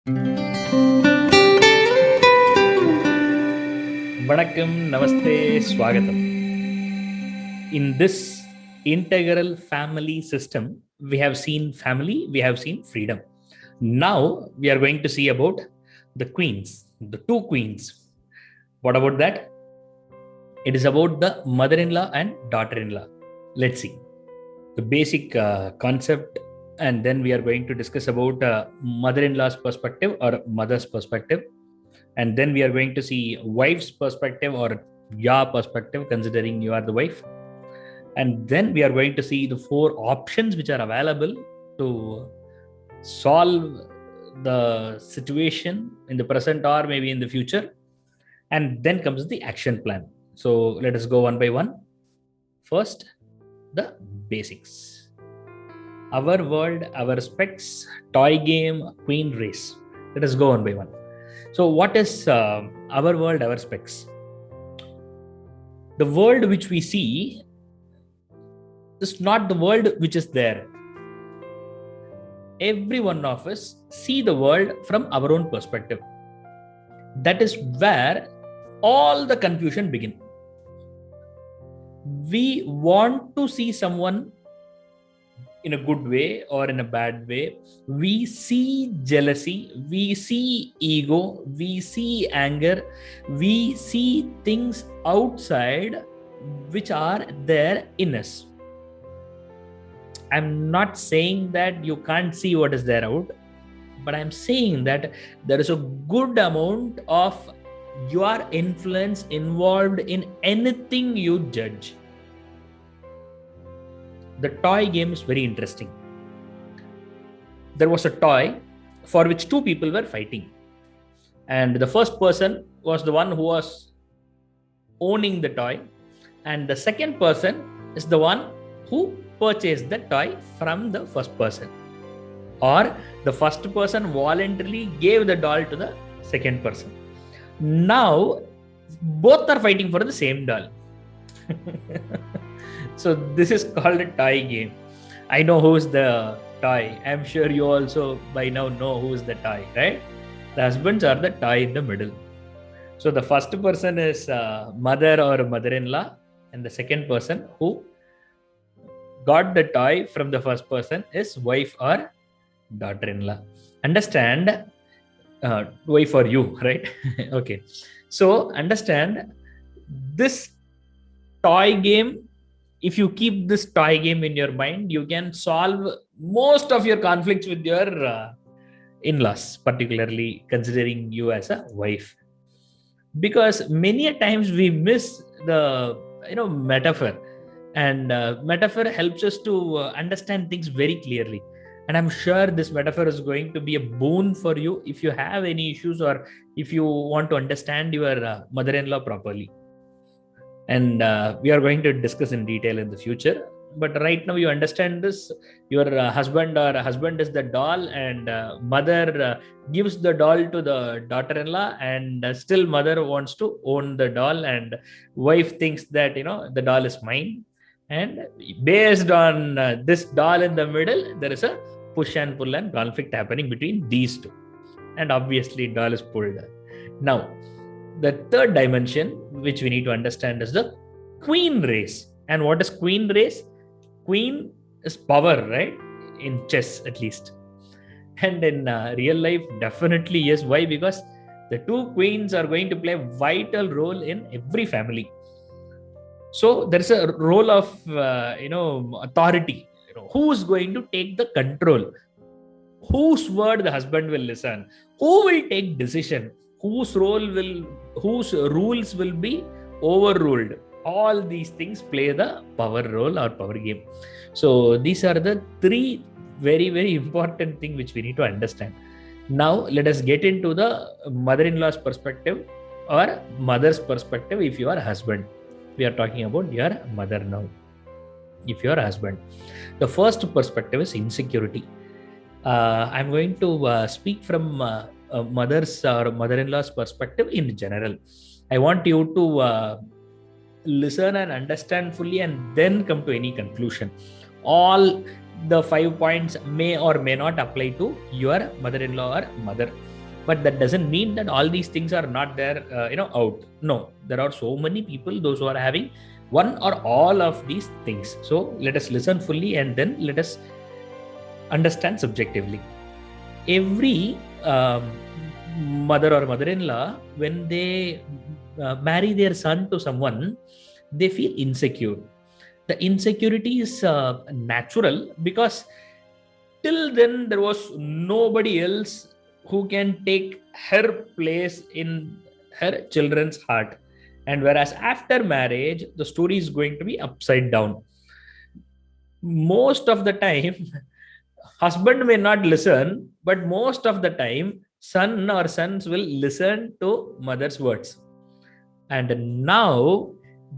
Vanakkam, Namaste, Swagatam. In this integral family system, we have seen family, we have seen freedom. Now we are going to see about the queens, the two queens. What about that? It is about the mother-in-law and daughter-in-law. Let's see the basic concept, and then we are going to discuss about mother-in-law's perspective or mother's perspective, and then we are going to see wife's perspective or your perspective, considering you are the wife, and then we are going to see the four options which are available to solve the situation in the present or maybe in the future, and then comes the action plan. So let us go one by one. First, the basics. Our world, our specs, toy game, queen race. Let us go one by one. So what is our world, our specs? The world which we see is not the world which is there. Every one of us see the world from our own perspective. That is where all the confusion begins. We want to see someone in a good way or in a bad way. We see jealousy, we see ego, we see anger, we see things outside which are there in us. I'm not saying that you can't see what is there out, but I'm saying that there is a good amount of your influence involved in anything you judge. The toy game is very interesting. There was a toy for which two people were fighting, and the first person was the one who was owning the toy, and the second person is the one who purchased the toy from the first person, or the first person voluntarily gave the doll to the second person. Now both are fighting for the same doll. So this is called a toy game. I know who's the toy. I'm sure you also by now know who's the toy, right? The husbands are the toy in the middle. So the first person is mother or mother-in-law, and the second person who got the toy from the first person is wife or daughter-in-law. Understand? Wife for you, right? Okay. So understand this toy game. If you keep this toy game in your mind, you can solve most of your conflicts with your in-laws, particularly considering you as a wife. Because many a times we miss the metaphor, and metaphor helps us to understand things very clearly. And I'm sure this metaphor is going to be a boon for you if you have any issues or if you want to understand your mother-in-law properly. And we are going to discuss in detail in the future, but right now you understand this. Your husband is the doll, and mother gives the doll to the daughter-in-law, and still mother wants to own the doll, and wife thinks that the doll is mine. And based on this doll in the middle, there is a push and pull and conflict happening between these two, and obviously doll is pulled. Now the third dimension which we need to understand is the queen race. And what is queen race? Queen is power, right? In chess, at least. And in real life, definitely yes. Why? Because the two queens are going to play a vital role in every family. So there is a role of authority. Who's going to take the control? Whose word the husband will listen? Who will take decision? Whose rules will be overruled? All these things play the power role or power game. So these are the three very, very important things which we need to understand. Now let us get into the mother-in-law's perspective or mother's perspective. If you are a husband, we are talking about your mother now. If you are a husband, the first perspective is insecurity. I'm going to speak from mother's or mother-in-law's perspective in general. I want you to listen and understand fully and then come to any conclusion. All the 5 points may or may not apply to your mother-in-law or mother. But that doesn't mean that all these things are not there, out. No, there are so many people, those who are having one or all of these things. So let us listen fully and then let us understand subjectively. Every mother or mother-in-law, when they marry their son to someone, they feel insecure. The insecurity is natural, because till then there was nobody else who can take her place in her children's heart. And whereas after marriage, the story is going to be upside down. Most of the time, husband may not listen, but most of the time, son or sons will listen to mother's words. And now,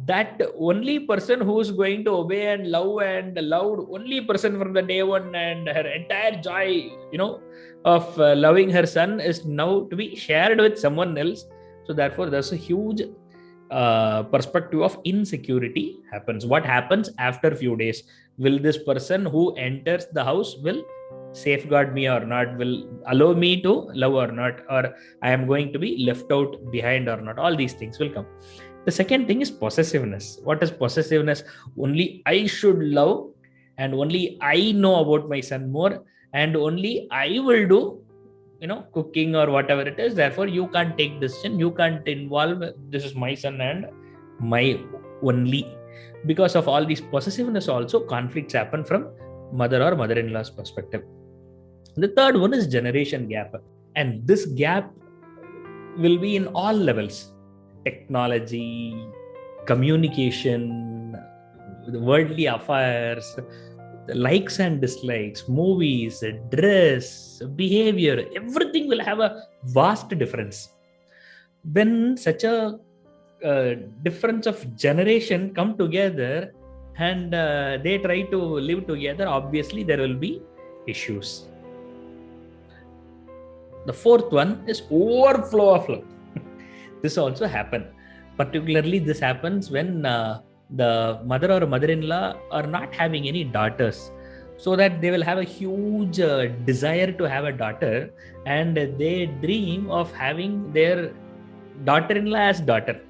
that only person who is going to obey and love and loved only person from the day one, and her entire joy, of loving her son is now to be shared with someone else. So therefore, there's a huge perspective of insecurity happens. What happens after few days? Will this person who enters the house will safeguard me or not? Will allow me to love or not? Or I am going to be left out behind or not? All these things will come. The second thing is possessiveness. What is possessiveness? Only I should love, and only I know about my son more, and only I will do, cooking or whatever it is. Therefore, you can't take decision. You can't involve. This is my son and my only. Because of all these possessiveness, also conflicts happen from mother or mother-in-law's perspective. The third one is generation gap, and this gap will be in all levels: technology, communication, the worldly affairs, the likes and dislikes, movies, dress, behavior, everything will have a vast difference. When such a difference of generation come together and they try to live together, obviously there will be issues. The fourth one is overflow of love. This also happen. Particularly, this happens when the mother or mother-in-law are not having any daughters, so that they will have a huge desire to have a daughter, and they dream of having their daughter-in-law as daughter.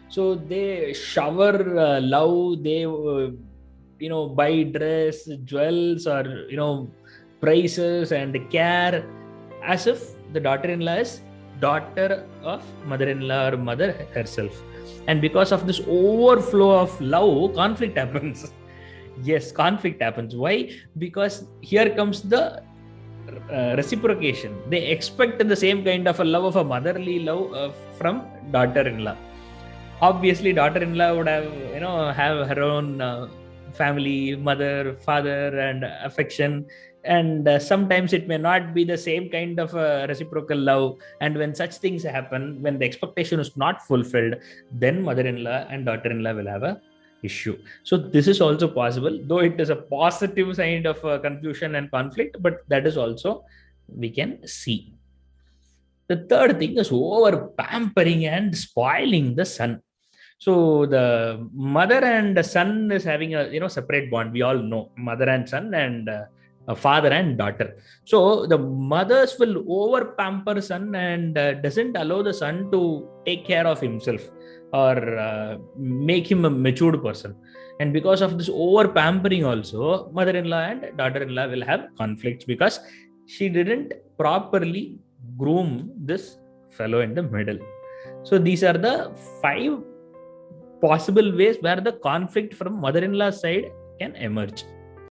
So they shower love. They buy dress, jewels, or prices and care, as if the daughter-in-law is daughter of mother-in-law or mother herself. And because of this overflow of love, conflict happens. Yes, conflict happens. Why? Because here comes the reciprocation. They expect the same kind of a love, of a motherly love from daughter-in-law. Obviously, daughter-in-law would have her own family, mother, father, and affection. And sometimes it may not be the same kind of reciprocal love. And when such things happen, when the expectation is not fulfilled, then mother-in-law and daughter-in-law will have a issue. So this is also possible, though it is a positive sign of confusion and conflict, but that is also we can see. The third thing is over pampering and spoiling the son. So the mother and the son is having a separate bond. We all know mother and son, and a father and daughter. So the mothers will over pamper son, and doesn't allow the son to take care of himself, or make him a matured person. And because of this over pampering, also mother-in-law and daughter-in-law will have conflicts, because she didn't properly groom this fellow in the middle. So these are the 5 possible ways where the conflict from mother-in-law side can emerge.